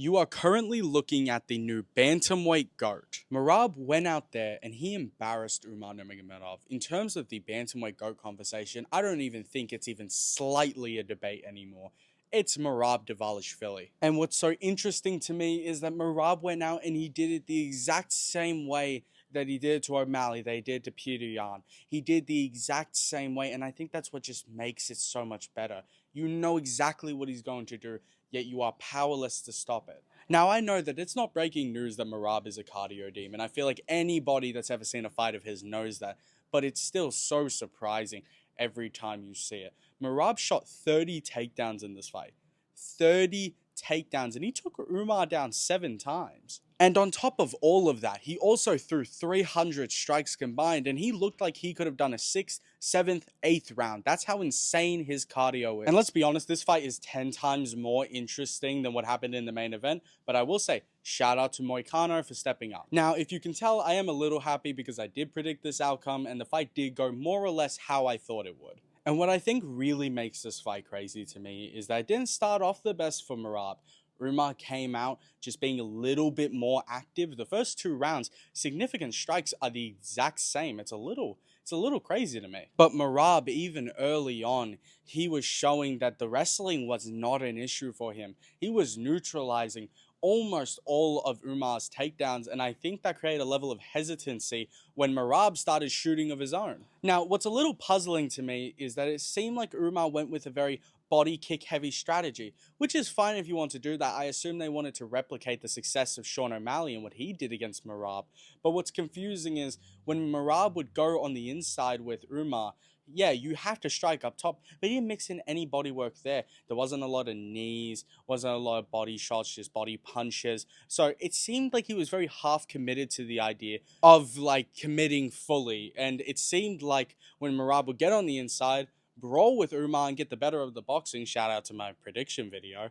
You are currently looking at the new Bantamweight GOAT. Merab went out there and he embarrassed Umar Nurmagomedov. In terms of the Bantamweight GOAT conversation, I don't even think it's even slightly a debate anymore. It's Merab dvalishvili. And what's so interesting to me is that Merab went out and he did it the exact same way that he did to O'Malley, they did to Peter Yan. He did the exact same way, and I think that's what just makes it so much better. You know exactly what he's going to do, yet you are powerless to stop it. Now, I know that it's not breaking news that Merab is a cardio demon. I feel like anybody that's ever seen a fight of his knows that, but it's still so surprising every time you see it. Merab shot 30 takedowns in this fight. 30 takedowns, and he took Umar down 7 times. And on top of all of that, he also threw 300 strikes combined, and he looked like he could have done a 6th, 7th, 8th round. That's how insane his cardio is. And let's be honest, this fight is 10 times more interesting than what happened in the main event, but I will say, shout out to Moicano for stepping up. Now, if you can tell, I am a little happy because I did predict this outcome, and the fight did go more or less how I thought it would. And what I think really makes this fight crazy to me is that it didn't start off the best for Merab. Umar came out just being a little bit more active. The first 2 rounds, significant strikes are the exact same. It's a little crazy to me. But Merab, even early on, he was showing that the wrestling was not an issue for him. He was neutralizing almost all of Umar's takedowns, and I think that created a level of hesitancy when Merab started shooting of his own. Now, what's a little puzzling to me is that it seemed like Umar went with a very body kick heavy strategy, which is fine if you want to do that. I assume they wanted to replicate the success of Sean O'Malley and what he did against Merab. But what's confusing is when Merab would go on the inside with Umar, yeah, you have to strike up top, but he didn't mix in any body work there. There wasn't a lot of knees, wasn't a lot of body shots, just body punches. So it seemed like he was very half committed to the idea of like committing fully. And it seemed like when Merab would get on the inside, brawl with Umar and get the better of the boxing, shout out to my prediction video,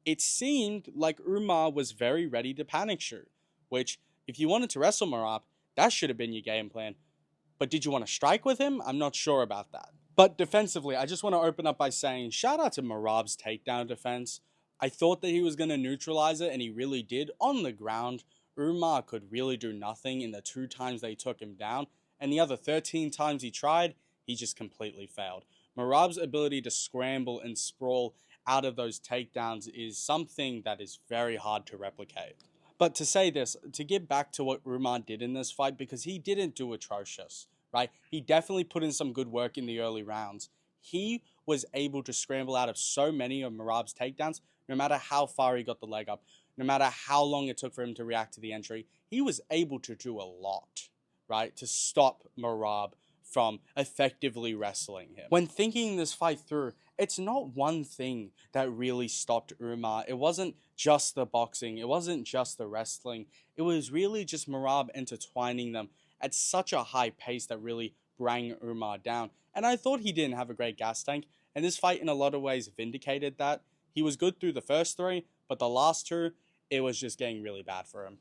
it seemed like Umar was very ready to panic shoot, which if you wanted to wrestle Merab, that should have been your game plan. But did you want to strike with him? I'm not sure about that. But defensively, I just want to open up by saying shout out to Merab's takedown defense. I thought that he was going to neutralize it, and he really did. On the ground, Umar could really do nothing in the 2 times they took him down, and the other 13 times he tried, he just completely failed. Merab's ability to scramble and sprawl out of those takedowns is something that is very hard to replicate. But to say this, to get back to what Umar did in this fight, because he didn't do atrocious, right? He definitely put in some good work in the early rounds. He was able to scramble out of so many of Merab's takedowns, no matter how far he got the leg up, no matter how long it took for him to react to the entry. He was able to do a lot, right, to stop Merab from effectively wrestling him. When thinking this fight through, it's not one thing that really stopped Umar. It wasn't just the boxing. It wasn't just the wrestling. It was really just Merab intertwining them at such a high pace that really bring Umar down. And I thought he didn't have a great gas tank. And this fight in a lot of ways vindicated that. He was good through the first 3, but the last 2, it was just getting really bad for him.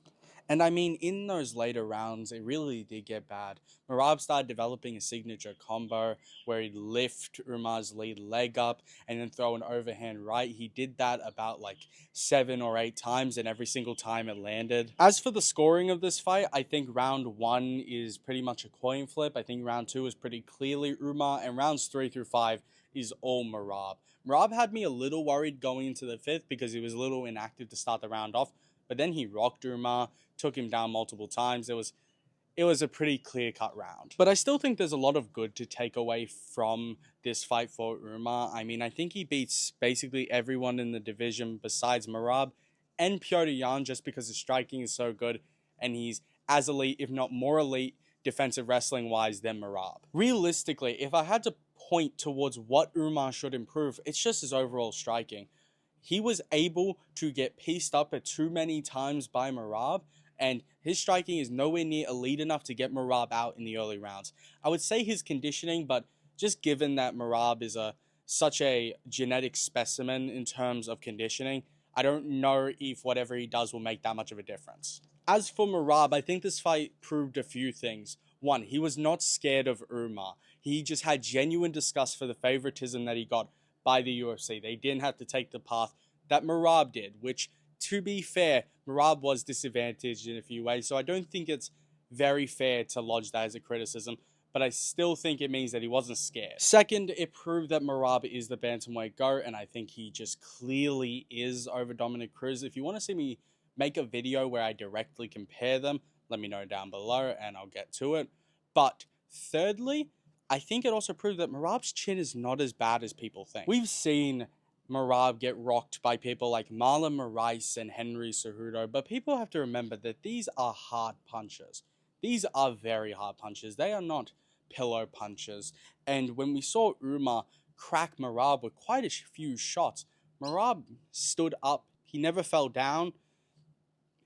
And I mean, in those later rounds, it really did get bad. Merab started developing a signature combo where he'd lift Umar's lead leg up and then throw an overhand right. He did that about like 7 or 8 times, and every single time it landed. As for the scoring of this fight, I think round 1 is pretty much a coin flip. I think round 2 is pretty clearly Umar, and rounds 3 through 5 is all Merab. Merab had me a little worried going into the 5th because he was a little inactive to start the round off, but then he rocked Umar, took him down multiple times. It was a pretty clear-cut round. But I still think there's a lot of good to take away from this fight for Umar. I mean, I think he beats basically everyone in the division besides Merab and Piotr Yan just because his striking is so good and he's as elite, if not more elite, defensive wrestling-wise than Merab. Realistically, if I had to point towards what Umar should improve, it's just his overall striking. He was able to get pieced up at too many times by Merab, and his striking is nowhere near elite enough to get Merab out in the early rounds. I would say his conditioning, but just given that Merab is such a genetic specimen in terms of conditioning, I don't know if whatever he does will make that much of a difference. As for Merab, I think this fight proved a few things. 1, he was not scared of Umar. He just had genuine disgust for the favoritism that he got by the UFC. They didn't have to take the path that Merab did, which to be fair, Merab was disadvantaged in a few ways, so I don't think it's very fair to lodge that as a criticism, but I still think it means that he wasn't scared. Second, it proved that Merab is the bantamweight GOAT, and I think he just clearly is over Dominic Cruz. If you want to see me make a video where I directly compare them, let me know down below and I'll get to it. But thirdly, I think it also proved that Merab's chin is not as bad as people think. We've seen Merab get rocked by people like Marlon Moraes and Henry Cejudo, but people have to remember that these are hard punches. These are very hard punches. They are not pillow punches. And when we saw Umar crack Merab with quite a few shots, Merab stood up. He never fell down.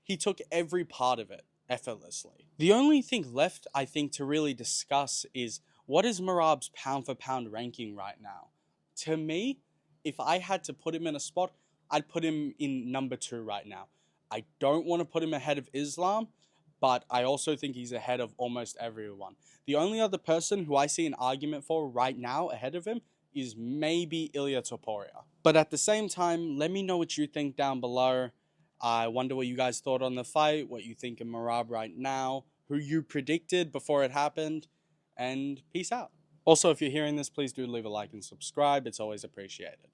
He took every part of it effortlessly. The only thing left, I think, to really discuss is what is Merab's pound for pound ranking right now? To me, if I had to put him in a spot, I'd put him in number 2 right now. I don't want to put him ahead of Islam, but I also think he's ahead of almost everyone. The only other person who I see an argument for right now ahead of him is maybe Ilia Topuria. But at the same time, let me know what you think down below. I wonder what you guys thought on the fight, what you think of Merab right now, who you predicted before it happened, and peace out. Also, if you're hearing this, please do leave a like and subscribe. It's always appreciated.